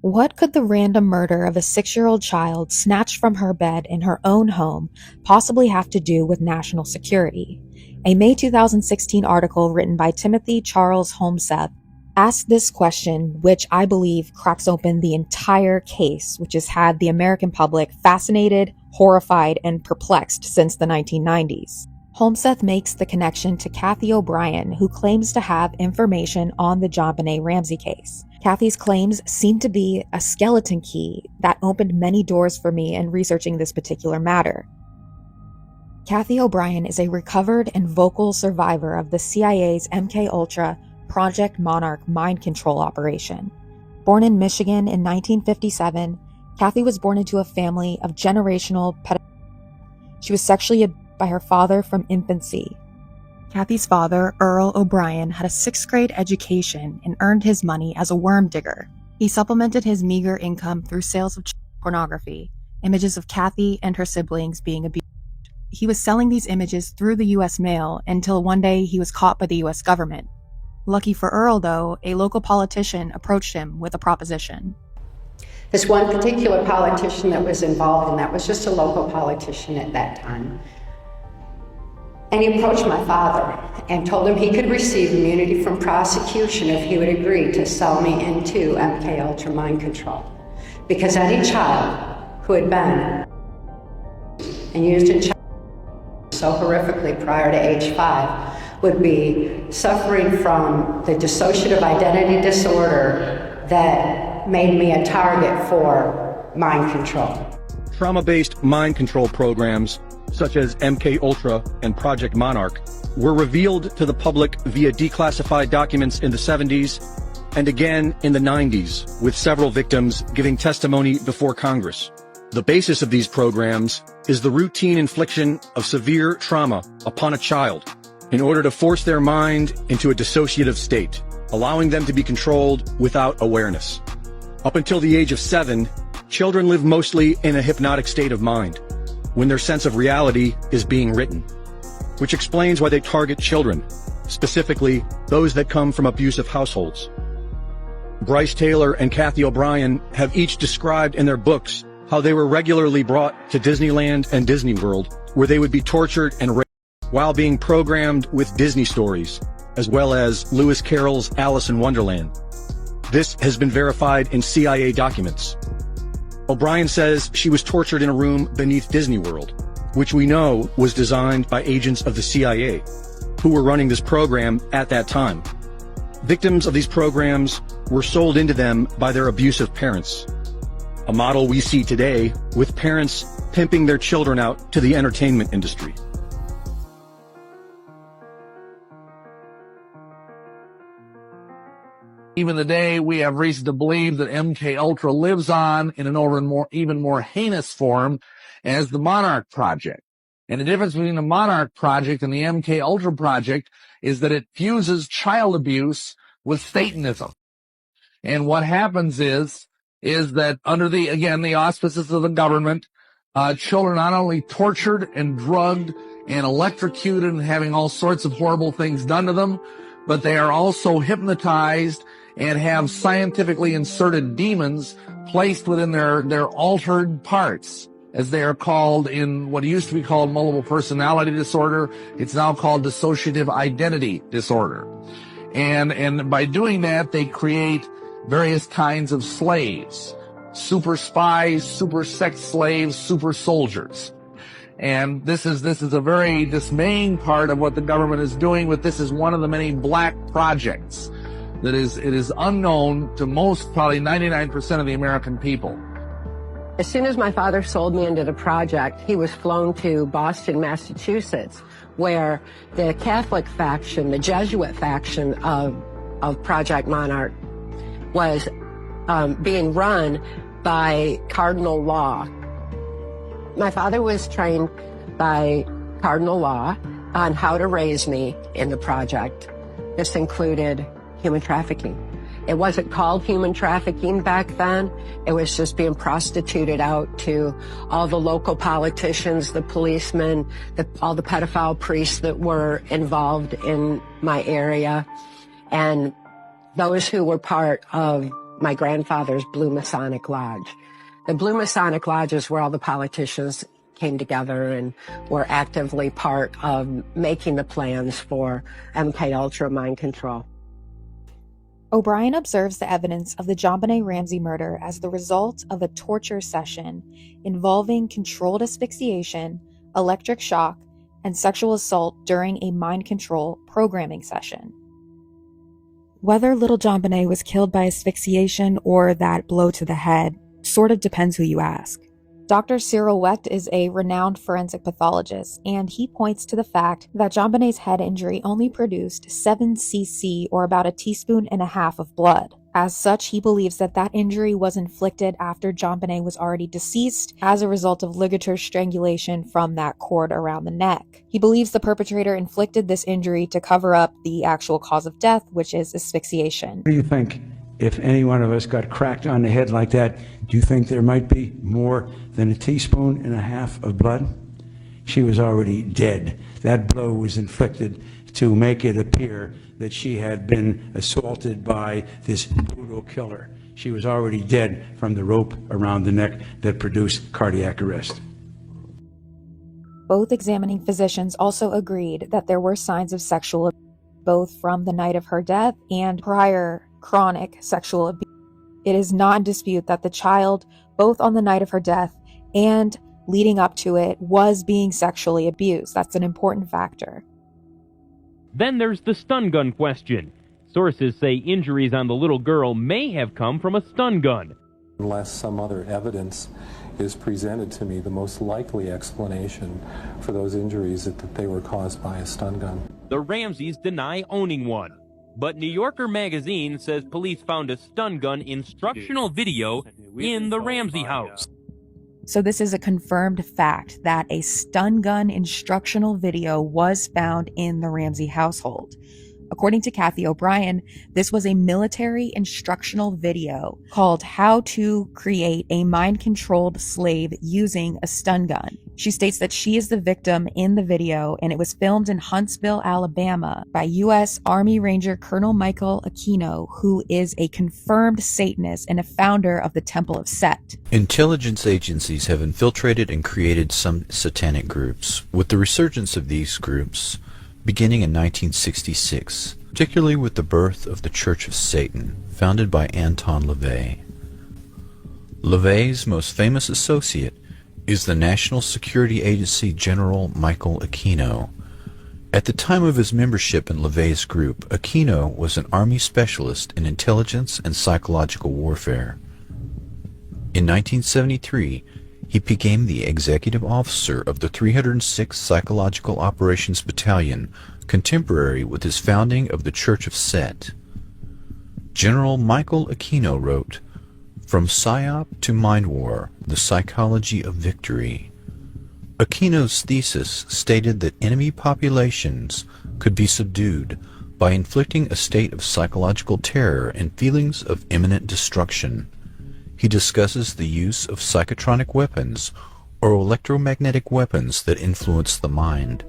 What could the random murder of a 6-year-old child snatched from her bed in her own home possibly have to do with national security? A May 2016 article written by Timothy Charles Holmseth asked this question, which I believe cracks open the entire case, which has had the American public fascinated, horrified, and perplexed since the 1990s. Holmseth makes the connection to Kathy O'Brien, who claims to have information on the JonBenét Ramsey case. Kathy's claims seem to be a skeleton key that opened many doors for me in researching this particular matter. Kathy O'Brien is a recovered and vocal survivor of the CIA's MKUltra Project Monarch mind control operation. Born in Michigan in 1957, Kathy was born into a family of generational pedophilia. She was sexually abused by her father from infancy. Kathy's father, Earl O'Brien, had a 6th grade education and earned his money as a worm digger. He supplemented his meager income through sales of pornography, images of Kathy and her siblings being abused. He was selling these images through the U.S. mail until one day he was caught by the U.S. government. Lucky for Earl, though, a local politician approached him with a proposition. This one particular politician that was involved in that was just a local politician at that time. And he approached my father and told him he could receive immunity from prosecution if he would agree to sell me into MKUltra mind control. Because any child who had been and used in child so horrifically prior to age 5 would be suffering from the dissociative identity disorder that made me a target for mind control. Trauma-based mind control programs such as MKUltra and Project Monarch were revealed to the public via declassified documents in the 70s and again in the 90s, with several victims giving testimony before Congress. The basis of these programs is the routine infliction of severe trauma upon a child in order to force their mind into a dissociative state, allowing them to be controlled without awareness. Up until the age of 7, children live mostly in a hypnotic state of mind, when their sense of reality is being written, which explains why they target children, specifically those that come from abusive households. Bryce Taylor and Kathy O'Brien have each described in their books how they were regularly brought to Disneyland and Disney World, where they would be tortured and raped while being programmed with Disney stories, as well as Lewis Carroll's Alice in Wonderland. This has been verified in CIA documents. O'Brien says she was tortured in a room beneath Disney World, which we know was designed by agents of the CIA, who were running this program at that time. Victims of these programs were sold into them by their abusive parents, a model we see today with parents pimping their children out to the entertainment industry. Even today, we have reason to believe that MKUltra lives on in an even more heinous form as the Monarch Project. And the difference between the Monarch Project and the MKUltra Project is that it fuses child abuse with Satanism. And what happens is that under the auspices of the government, children are not only tortured and drugged and electrocuted and having all sorts of horrible things done to them, but they are also hypnotized and have scientifically inserted demons placed within their altered parts, as they are called in what used to be called multiple personality disorder. It's now called dissociative identity disorder. And by doing that, they create various kinds of slaves, super spies, super sex slaves, super soldiers. And this is a very dismaying part of what the government is doing, but this is one of the many black projects that it is unknown to most, probably 99% of the American people. As soon as my father sold me into the project, he was flown to Boston, Massachusetts, where the Catholic faction, the Jesuit faction of Project Monarch was being run by cardinal law. My father was trained by cardinal law on how to raise me in the project. This included human trafficking. It wasn't called human trafficking back then. It was just being prostituted out to all the local politicians, the policemen, all the pedophile priests that were involved in my area, and those who were part of my grandfather's Blue Masonic Lodge. The Blue Masonic Lodge is where all the politicians came together and were actively part of making the plans for MKUltra mind control. O'Brien observes the evidence of the JonBenét Ramsey murder as the result of a torture session involving controlled asphyxiation, electric shock, and sexual assault during a mind control programming session. Whether little JonBenét was killed by asphyxiation or that blow to the head sort of depends who you ask. Dr. Cyril Wecht is a renowned forensic pathologist, and he points to the fact that JonBenét's head injury only produced 7 cc, or about 1.5 teaspoons of blood. As such, he believes that that injury was inflicted after JonBenét was already deceased as a result of ligature strangulation from that cord around the neck. He believes the perpetrator inflicted this injury to cover up the actual cause of death, which is asphyxiation. What do you think? If any one of us got cracked on the head like that, do you think there might be more than 1.5 teaspoons of blood? She was already dead. That blow was inflicted to make it appear that she had been assaulted by this brutal killer. She was already dead from the rope around the neck that produced cardiac arrest. Both examining physicians also agreed that there were signs of sexual abuse, both from the night of her death and prior chronic sexual abuse. It is not in dispute that the child, both on the night of her death and leading up to it, was being sexually abused. That's an important factor. Then there's the stun gun question. Sources say injuries on the little girl may have come from a stun gun. Unless some other evidence is presented to me, the most likely explanation for those injuries is that they were caused by a stun gun. The Ramseys deny owning one. But New Yorker magazine says police found a stun gun instructional video in the Ramsey house. So this is a confirmed fact that a stun gun instructional video was found in the Ramsey household. According to Kathy O'Brien, this was a military instructional video called How to Create a Mind-Controlled Slave Using a Stun Gun. She states that she is the victim in the video, and it was filmed in Huntsville, Alabama by U.S. Army Ranger Colonel Michael Aquino, who is a confirmed Satanist and a founder of the Temple of Set. Intelligence agencies have infiltrated and created some satanic groups, with the resurgence of these groups beginning in 1966, particularly with the birth of the Church of Satan, founded by Anton LaVey. LaVey's most famous associate is the National Security Agency General Michael Aquino. At the time of his membership in LaVey's group, Aquino was an Army specialist in intelligence and psychological warfare. In 1973, he became the executive officer of the 306th Psychological Operations Battalion, contemporary with his founding of the Church of Set. General Michael Aquino wrote, "From PSYOP to Mind War, the Psychology of Victory." Aquino's thesis stated that enemy populations could be subdued by inflicting a state of psychological terror and feelings of imminent destruction. He discusses the use of psychotronic weapons or electromagnetic weapons that influence the mind.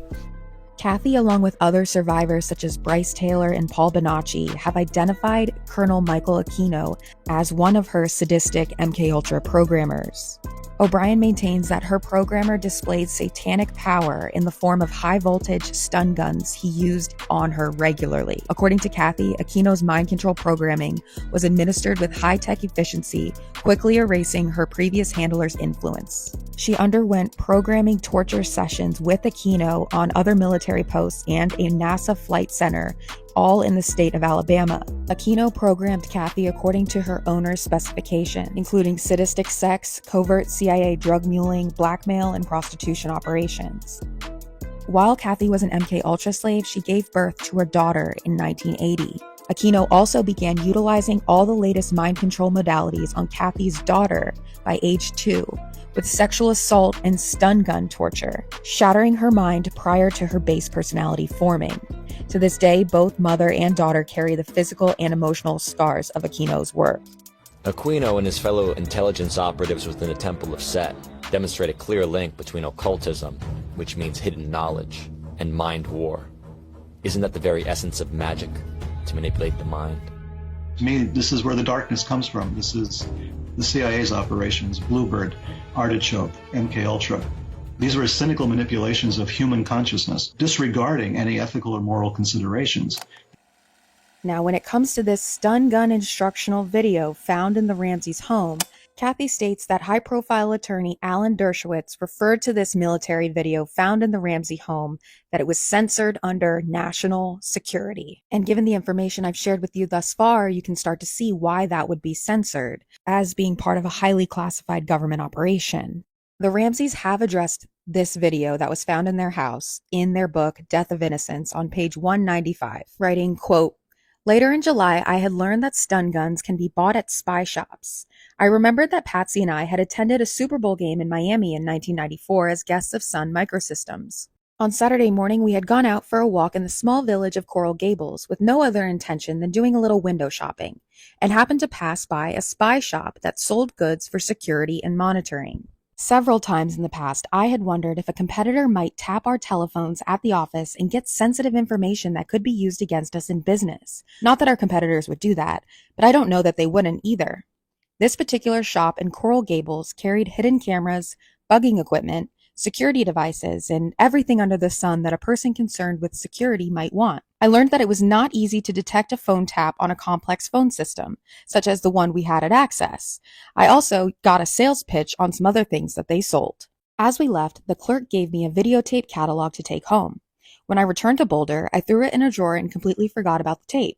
Kathy, along with other survivors such as Bryce Taylor and Paul Bonacci, have identified Colonel Michael Aquino as one of her sadistic MKUltra programmers. O'Brien maintains that her programmer displayed satanic power in the form of high-voltage stun guns he used on her regularly. According to Kathy, Aquino's mind control programming was administered with high-tech efficiency, quickly erasing her previous handler's influence. She underwent programming torture sessions with Aquino on other military posts and a NASA flight center, all in the state of Alabama. Aquino programmed Kathy according to her owner's specification, including sadistic sex, covert CIA drug muling, blackmail, and prostitution operations. While Kathy was an MKUltra slave, she gave birth to her daughter in 1980. Aquino also began utilizing all the latest mind control modalities on Kathy's daughter by age 2, with sexual assault and stun gun torture, shattering her mind prior to her base personality forming. To this day, both mother and daughter carry the physical and emotional scars of Aquino's work. Aquino and his fellow intelligence operatives within the Temple of Set demonstrate a clear link between occultism, which means hidden knowledge, and mind war. Isn't that the very essence of magic, to manipulate the mind? To me, this is where the darkness comes from. This is the CIA's operations, Bluebird, Artichoke, MK Ultra. These were cynical manipulations of human consciousness, disregarding any ethical or moral considerations. Now, when it comes to this stun gun instructional video found in the Ramseys' home, Kathy states that high-profile attorney Alan Dershowitz referred to this military video found in the Ramsey home that it was censored under national security. And given the information I've shared with you thus far, you can start to see why that would be censored, as being part of a highly classified government operation. The Ramseys have addressed this video that was found in their house in their book, Death of Innocence, on page 195, writing, quote, "Later in July, I had learned that stun guns can be bought at spy shops. I remembered that Patsy and I had attended a Super Bowl game in Miami in 1994 as guests of Sun Microsystems. On Saturday morning, we had gone out for a walk in the small village of Coral Gables with no other intention than doing a little window shopping, and happened to pass by a spy shop that sold goods for security and monitoring. Several times in the past, I had wondered if a competitor might tap our telephones at the office and get sensitive information that could be used against us in business. Not that our competitors would do that, but I don't know that they wouldn't either. This particular shop in Coral Gables carried hidden cameras, bugging equipment, security devices, and everything under the sun that a person concerned with security might want. I learned that it was not easy to detect a phone tap on a complex phone system, such as the one we had at Access. I also got a sales pitch on some other things that they sold. As we left, the clerk gave me a videotape catalog to take home. When I returned to Boulder, I threw it in a drawer and completely forgot about the tape.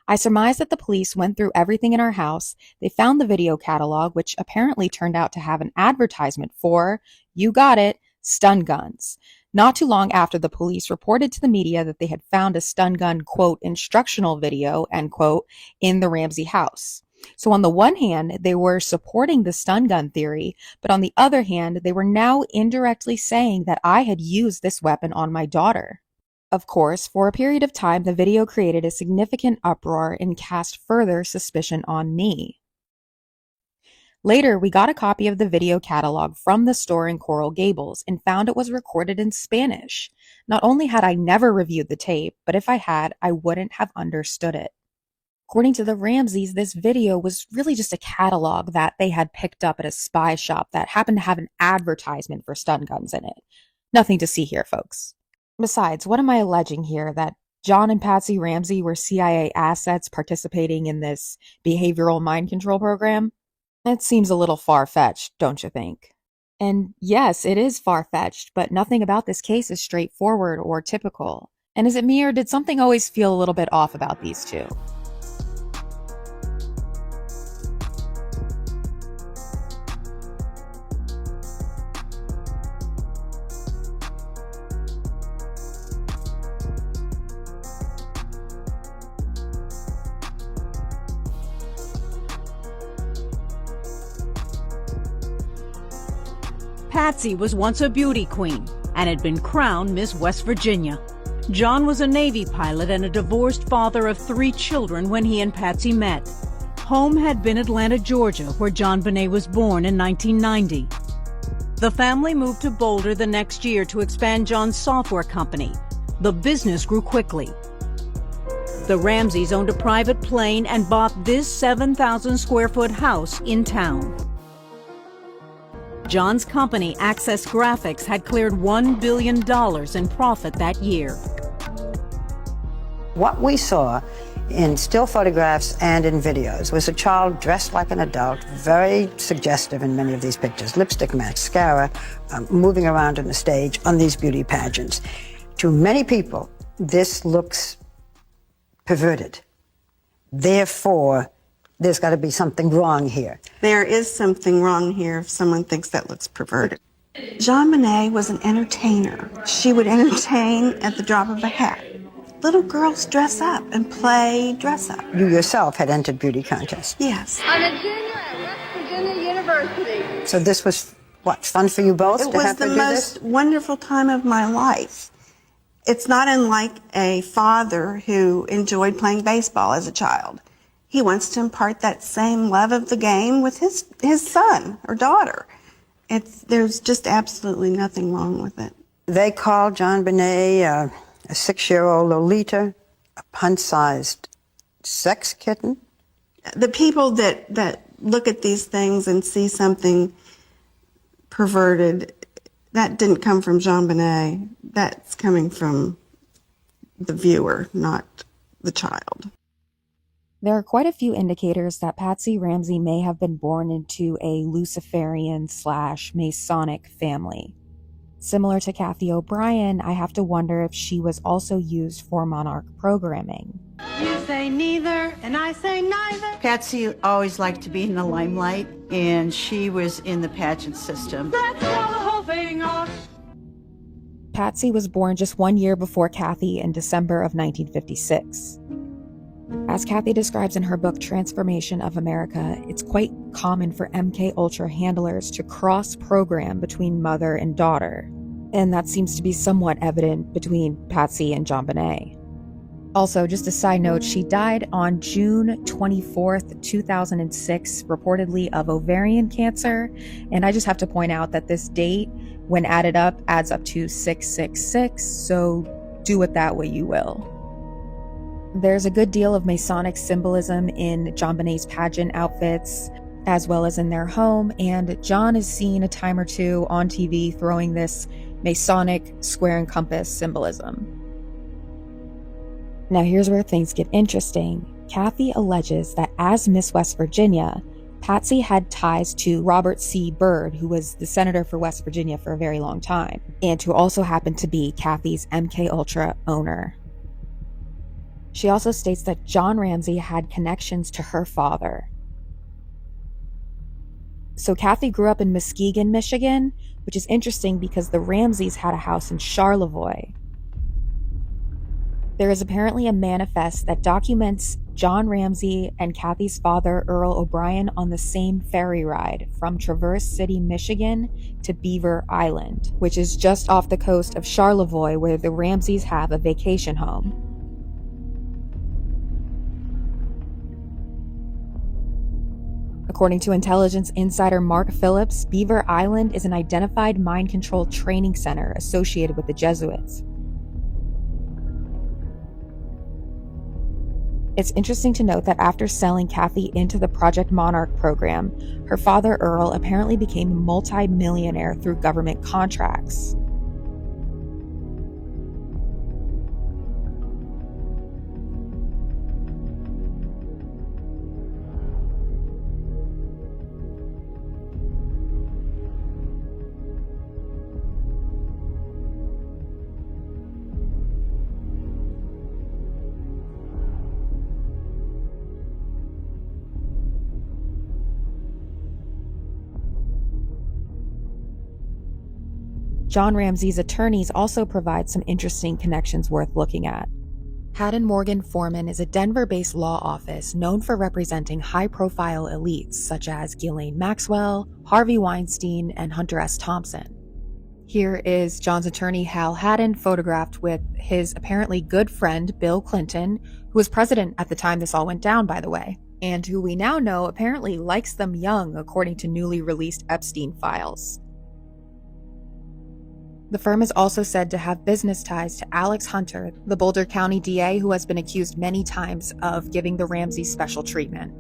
I surmised that the police went through everything in our house. They found the video catalog, which apparently turned out to have an advertisement for, you got it, stun guns. Not too long after, the police reported to the media that they had found a stun gun, quote, instructional video, end quote, in the Ramsey house. So on the one hand, they were supporting the stun gun theory, but on the other hand, they were now indirectly saying that I had used this weapon on my daughter. Of course, for a period of time, the video created a significant uproar and cast further suspicion on me. Later, we got a copy of the video catalog from the store in Coral Gables and found it was recorded in Spanish. Not only had I never reviewed the tape, but if I had, I wouldn't have understood it. According to the Ramseys, this video was really just a catalog that they had picked up at a spy shop that happened to have an advertisement for stun guns in it. Nothing to see here, folks. Besides, what am I alleging here? That John and Patsy Ramsey were CIA assets participating in this behavioral mind control program? That seems a little far-fetched, don't you think? And yes, it is far-fetched, but nothing about this case is straightforward or typical. And is it me, or did something always feel a little bit off about these two? Patsy was once a beauty queen and had been crowned Miss West Virginia. John was a Navy pilot and a divorced father of 3 children when he and Patsy met. Home had been Atlanta, Georgia, where JonBenét was born in 1990. The family moved to Boulder the next year to expand John's software company. The business grew quickly. The Ramseys owned a private plane and bought this 7,000 square foot house in town. John's company, Access Graphics, had cleared $1 billion in profit that year. What we saw in still photographs and in videos was a child dressed like an adult, very suggestive in many of these pictures, lipstick, mascara, moving around on the stage on these beauty pageants. To many people, this looks perverted. Therefore, there's got to be something wrong here. There is something wrong here if someone thinks that looks perverted. JonBenét was an entertainer. She would entertain at the drop of a hat. Little girls dress up and play dress up. You yourself had entered beauty contests. Yes. I'm a junior at West Virginia University. So this was, what, fun for you both It to was have the to do most this? wonderful time of my life. It's not unlike a father who enjoyed playing baseball as a child. He wants to impart that same love of the game with his son or daughter. There's just absolutely nothing wrong with it. They called JonBenét a 6-year-old Lolita, a punt-sized sex kitten. The people that look at these things and see something perverted, that didn't come from JonBenét. That's coming from the viewer, not the child. There are quite a few indicators that Patsy Ramsey may have been born into a Luciferian/Masonic family. Similar to Kathy O'Brien, I have to wonder if she was also used for monarch programming. You say neither, and I say neither. Patsy always liked to be in the limelight, and she was in the pageant system. Let's call the whole thing off. Patsy was born just 1 year before Kathy in December of 1956. As Kathy describes in her book Transformation of America, it's quite common for MKUltra handlers to cross-program between mother and daughter, and that seems to be somewhat evident between Patsy and JonBenét. Also, just a side note, she died on June 24th, 2006, reportedly of ovarian cancer, and I just have to point out that this date, when added up, adds up to 666, so do with that what you will. There's a good deal of Masonic symbolism in JonBenét's pageant outfits, as well as in their home, and John is seen a time or two on TV throwing this Masonic square and compass symbolism. Now here's where things get interesting. Kathy alleges that as Miss West Virginia, Patsy had ties to Robert C. Byrd, who was the senator for West Virginia for a very long time, and who also happened to be Kathy's MKUltra owner. She also states that John Ramsey had connections to her father. So Kathy grew up in Muskegon, Michigan, which is interesting because the Ramseys had a house in Charlevoix. There is apparently a manifest that documents John Ramsey and Kathy's father, Earl O'Brien, on the same ferry ride from Traverse City, Michigan to Beaver Island, which is just off the coast of Charlevoix, where the Ramseys have a vacation home. According to intelligence insider Mark Phillips, Beaver Island is an identified mind control training center associated with the Jesuits. It's interesting to note that after selling Kathy into the Project Monarch program, her father Earl apparently became a multi-millionaire through government contracts. John Ramsey's attorneys also provide some interesting connections worth looking at. Haddon Morgan Foreman is a Denver-based law office known for representing high-profile elites such as Ghislaine Maxwell, Harvey Weinstein, and Hunter S. Thompson. Here is John's attorney Hal Haddon photographed with his apparently good friend Bill Clinton, who was president at the time this all went down, by the way, and who we now know apparently likes them young according to newly released Epstein files. The firm is also said to have business ties to Alex Hunter, the Boulder County DA who has been accused many times of giving the Ramseys special treatment.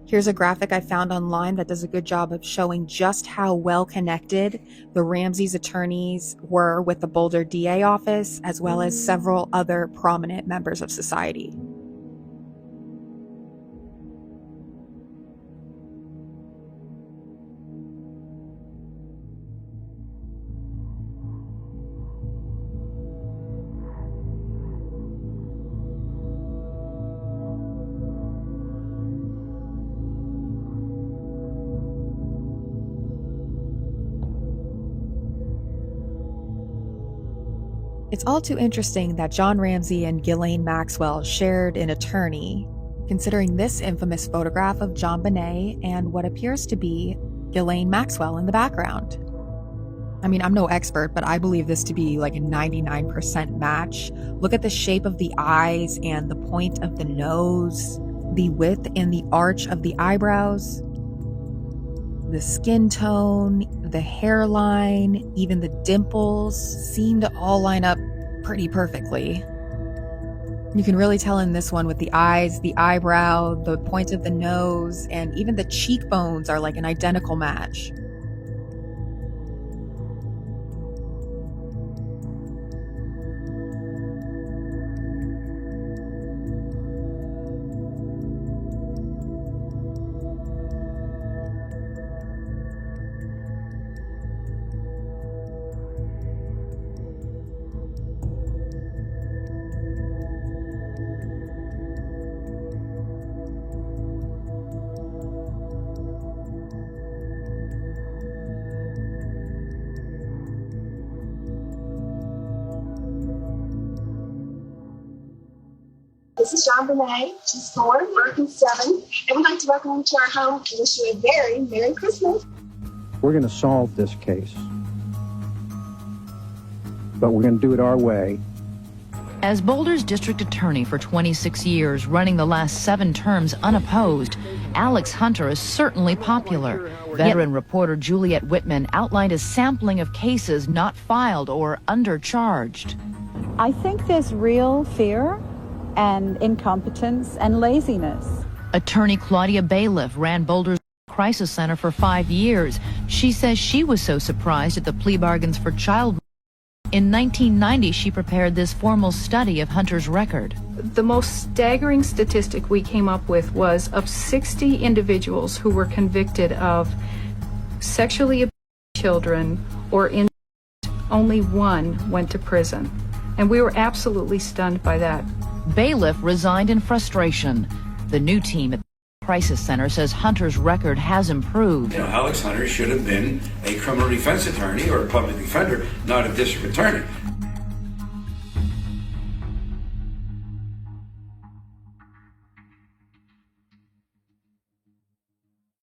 Here's a graphic I found online that does a good job of showing just how well connected the Ramseys attorneys were with the Boulder DA office, as well as several other prominent members of society. It's all too interesting that John Ramsey and Ghislaine Maxwell shared an attorney, considering this infamous photograph of JonBenét and what appears to be Ghislaine Maxwell in the background. I mean, I'm no expert, but I believe this to be like a 99% match. Look at the shape of the eyes and the point of the nose, the width and the arch of the eyebrows, the skin tone, the hairline, even the dimples seem to all line up pretty perfectly. You can really tell in this one with the eyes, the eyebrow, the point of the nose, and even the cheekbones are like an identical match. This is JonBenét. She's 4, Burke is 7, and we'd like to welcome you to our home and wish you a very Merry Christmas. We're going to solve this case, but we're going to do it our way. As Boulder's district attorney for 26 years, running the last 7 terms unopposed, Alex Hunter is certainly popular. Veteran reporter Juliet Whitman outlined a sampling of cases not filed or undercharged. I think there's real fear and incompetence and laziness. Attorney Claudia Bailiff ran Boulder's Crisis Center for 5 years. She says she was so surprised at the plea bargains for child. In 1990, she prepared this formal study of Hunter's record. The most staggering statistic we came up with was of 60 individuals who were convicted of sexually abusing children or in only 1 went to prison. And we were absolutely stunned by that. Bailiff resigned in frustration. The new team at the Crisis Center says Hunter's record has improved. You know, Alex Hunter should have been a criminal defense attorney or a public defender, not a district attorney.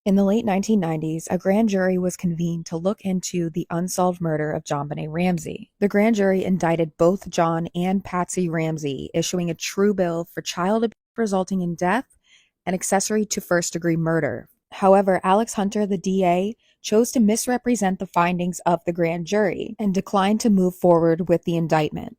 In the late 1990s, a grand jury was convened to look into the unsolved murder of JonBenét Ramsey. The grand jury indicted both John and Patsy Ramsey, issuing a true bill for child abuse resulting in death and accessory to first-degree murder. However, Alex Hunter, the DA, chose to misrepresent the findings of the grand jury and declined to move forward with the indictment.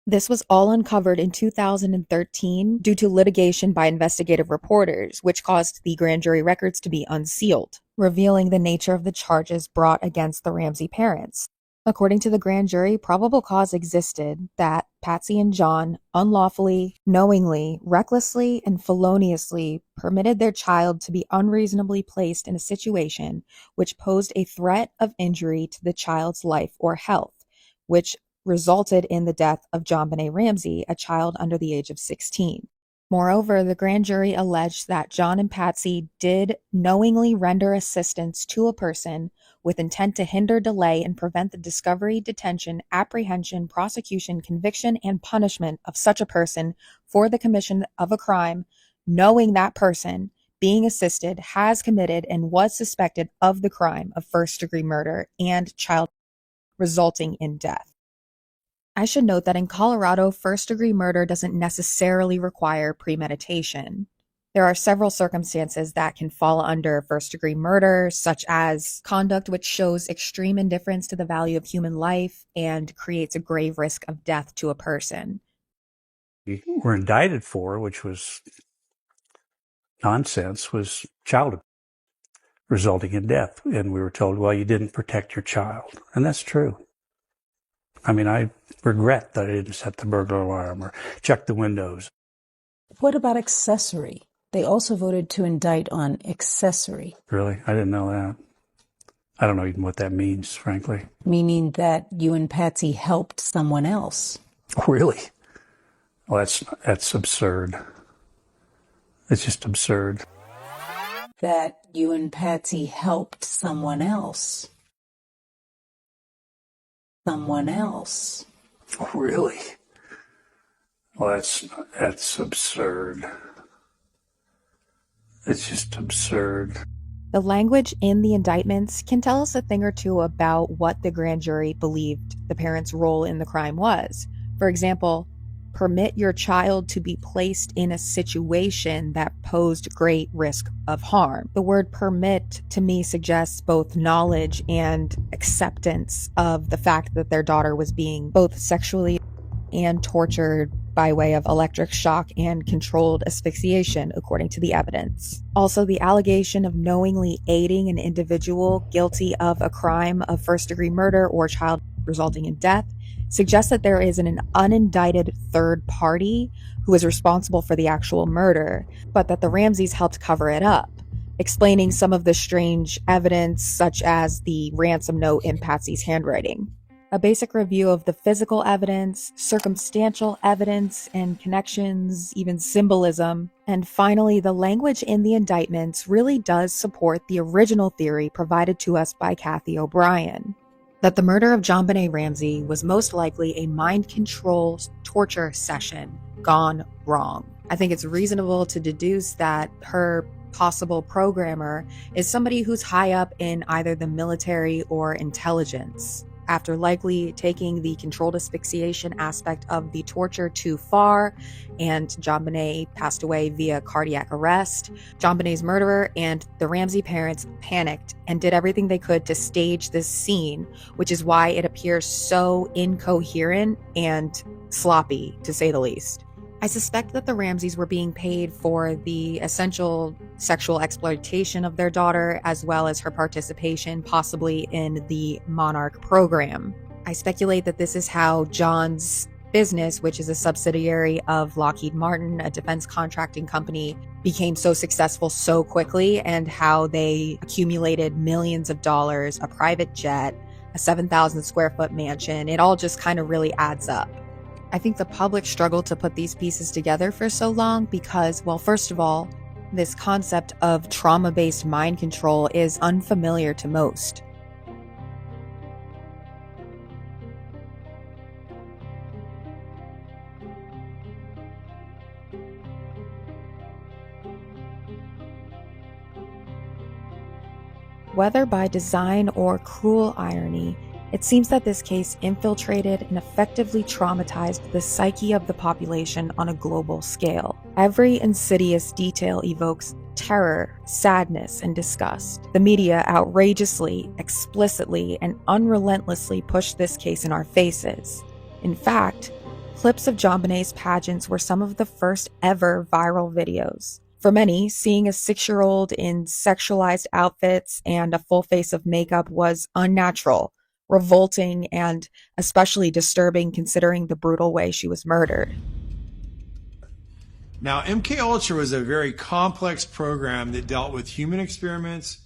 This was all uncovered in 2013 due to litigation by investigative reporters, which caused the grand jury records to be unsealed, revealing the nature of the charges brought against the Ramsey parents. According to the grand jury, probable cause existed that Patsy and John unlawfully, knowingly, recklessly, and feloniously permitted their child to be unreasonably placed in a situation which posed a threat of injury to the child's life or health, which resulted in the death of JonBenét Ramsey, a child under the age of 16. Moreover, the grand jury alleged that John and Patsy did knowingly render assistance to a person with intent to hinder, delay, and prevent the discovery, detention, apprehension, prosecution, conviction, and punishment of such a person for the commission of a crime, knowing that person being assisted has committed and was suspected of the crime of first-degree murder and child resulting in death. I should note that in Colorado, first-degree murder doesn't necessarily require premeditation. There are several circumstances that can fall under first-degree murder, such as conduct which shows extreme indifference to the value of human life and creates a grave risk of death to a person. We were indicted for, which was nonsense, was child abuse resulting in death. And we were told, well, you didn't protect your child. And that's true. I mean, I regret that I didn't set the burglar alarm or check the windows. What about accessory? They also voted to indict on accessory. Really? I didn't know that. I don't know even what that means, frankly. Meaning that you and Patsy helped someone else. Really? Well, that's absurd. It's just absurd. That you and Patsy helped someone else. Someone else. Really? Well, that's absurd. It's just absurd. The language in the indictments can tell us a thing or two about what the grand jury believed the parents' role in the crime was. For example, permit your child to be placed in a situation that posed great risk of harm. The word permit to me suggests both knowledge and acceptance of the fact that their daughter was being both sexually and tortured by way of electric shock and controlled asphyxiation, according to the evidence. Also, the allegation of knowingly aiding an individual guilty of a crime of first-degree murder or child resulting in death suggests that there is an unindicted third party who is responsible for the actual murder, but that the Ramseys helped cover it up, explaining some of the strange evidence, such as the ransom note in Patsy's handwriting. A basic review of the physical evidence, circumstantial evidence and connections, even symbolism, and finally the language in the indictments really does support the original theory provided to us by Cathy O'Brien, that the murder of JonBenét Ramsey was most likely a mind control torture session gone wrong. I think it's reasonable to deduce that her possible programmer is somebody who's high up in either the military or intelligence. After likely taking the controlled asphyxiation aspect of the torture too far, and JonBenét passed away via cardiac arrest, JonBenét's murderer and the Ramsey parents panicked and did everything they could to stage this scene, which is why it appears so incoherent and sloppy, to say the least. I suspect that the Ramseys were being paid for the essential sexual exploitation of their daughter, as well as her participation possibly in the Monarch program. I speculate that this is how John's business, which is a subsidiary of Lockheed Martin, a defense contracting company, became so successful so quickly, and how they accumulated millions of dollars, a private jet, a 7,000 square foot mansion. It all just kind of really adds up. I think the public struggled to put these pieces together for so long because, well, first of all, this concept of trauma-based mind control is unfamiliar to most. Whether by design or cruel irony, it seems that this case infiltrated and effectively traumatized the psyche of the population on a global scale. Every insidious detail evokes terror, sadness, and disgust. The media outrageously, explicitly, and unrelentlessly pushed this case in our faces. In fact, clips of JonBenét's pageants were some of the first ever viral videos. For many, seeing a 6-year-old in sexualized outfits and a full face of makeup was unnatural, revolting, and especially disturbing considering the brutal way she was murdered. Now, MKUltra was a very complex program that dealt with human experiments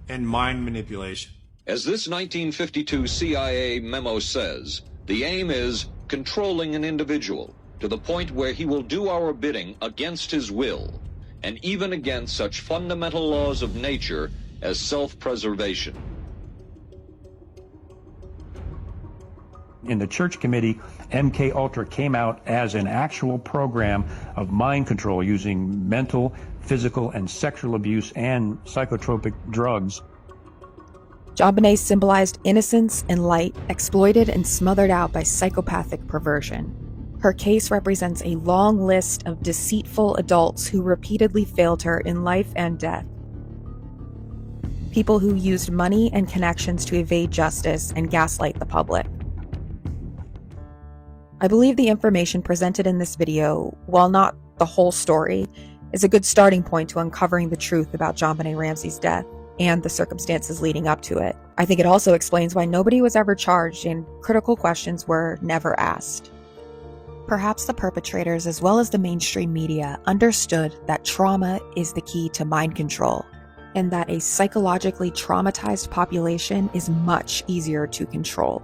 and mind manipulation. As this 1952 CIA memo says, the aim is controlling an individual to the point where he will do our bidding against his will, and even against such fundamental laws of nature as self-preservation. In the Church Committee, MKUltra came out as an actual program of mind control using mental, physical, and sexual abuse and psychotropic drugs. JonBenét symbolized innocence and light, exploited and smothered out by psychopathic perversion. Her case represents a long list of deceitful adults who repeatedly failed her in life and death. People who used money and connections to evade justice and gaslight the public. I believe the information presented in this video, while not the whole story, is a good starting point to uncovering the truth about JonBenét Ramsey's death and the circumstances leading up to it. I think it also explains why nobody was ever charged and critical questions were never asked. Perhaps the perpetrators, as well as the mainstream media, understood that trauma is the key to mind control, and that a psychologically traumatized population is much easier to control.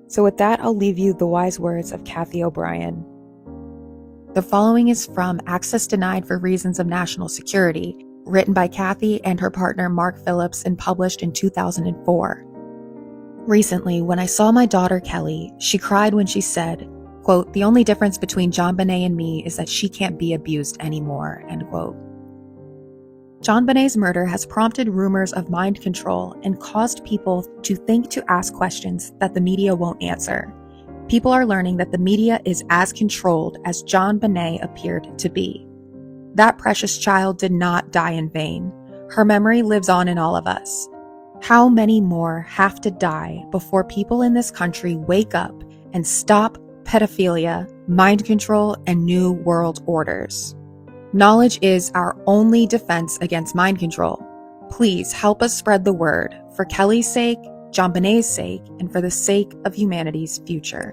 So with that, I'll leave you the wise words of Cathy O'Brien. The following is from Access Denied for Reasons of National Security, written by Cathy and her partner Mark Phillips and published in 2004. Recently, when I saw my daughter Kelly, she cried when she said, quote, "The only difference between JonBenét and me is that she can't be abused anymore," end quote. JonBenét's murder has prompted rumors of mind control and caused people to think to ask questions that the media won't answer. People are learning that the media is as controlled as JonBenét appeared to be. That precious child did not die in vain. Her memory lives on in all of us. How many more have to die before people in this country wake up and stop pedophilia, mind control, and new world orders. Knowledge is our only defense against mind control. Please help us spread the word for Kelly's sake, JonBenét's sake, and for the sake of humanity's future.